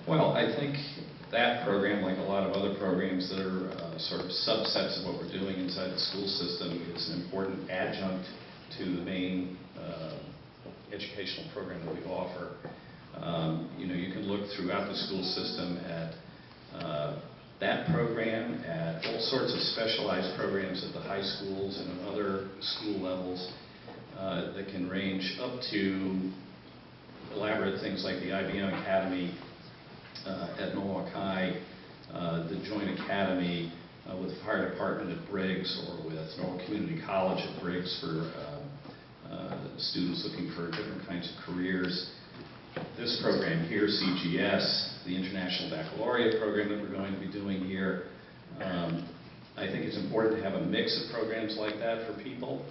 Well, I think that program, like a lot of other programs that are sort of subsets of what we're doing inside the school system, is an important adjunct to the main educational program that we offer. You can look throughout the school system at that program, at all sorts of specialized programs at the high schools and at other school levels that can range up to elaborate things like the IBM Academy at Norwalk High, the Joint Academy with the Fire Department at Briggs, or with Norwalk Community College at Briggs for students looking for different kinds of careers. This program here, CGS, the International Baccalaureate program that we're going to be doing here, I think it's important to have a mix of programs like that for people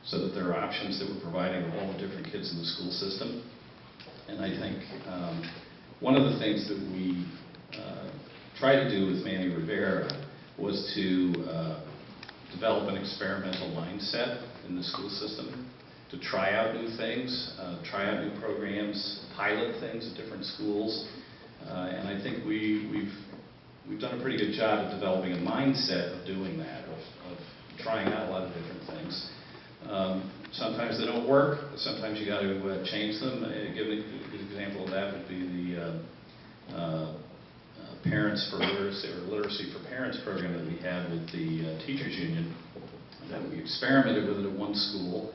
so that there are options that we're providing to all the different kids in the school system. And I think one of the things that we tried to do with Manny Rivera was to develop an experimental mindset in the school system, to try out new things, try out new programs, pilot things at different schools. And I think we've done a pretty good job of developing a mindset of doing that, of trying out a lot of different things. Sometimes they don't work. Sometimes you got to change them. A good example of that would be the Parents for Literacy, or Literacy for Parents program that we had with the Teachers Union, that we experimented with it at one school.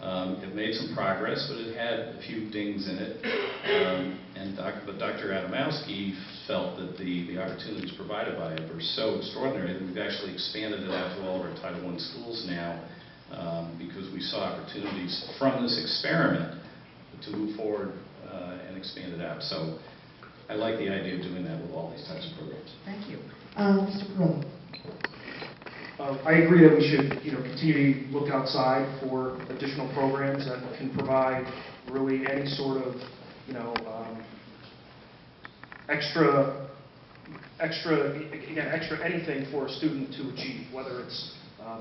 It made some progress, but it had a few dings in it. But Dr. Adamowski felt that the opportunities provided by it were so extraordinary that we've actually expanded it out to all of our Title I schools now, because we saw opportunities from this experiment to move forward and expand it out. So I like the idea of doing that with all these types of programs. Thank you. Mr. Perillo. I agree that we should, continue to look outside for additional programs that can provide really any sort of, extra anything for a student to achieve, whether it's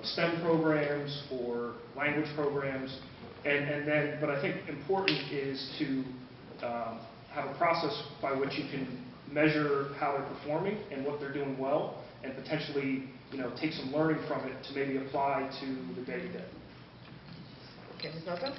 STEM programs or language programs, but I think important is to have a process by which you can measure how they're performing and what they're doing well, and potentially, take some learning from it to maybe apply to the day-to-day. Okay, Ms. Nelson?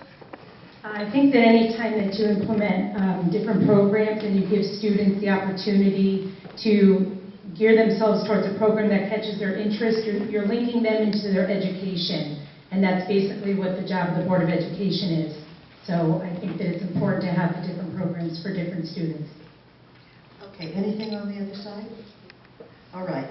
I think that any time that you implement different programs and you give students the opportunity to gear themselves towards a program that catches their interest, you're linking them into their education. And that's basically what the job of the Board of Education is. So I think that it's important to have the different programs for different students. Okay, anything on the other side? All right.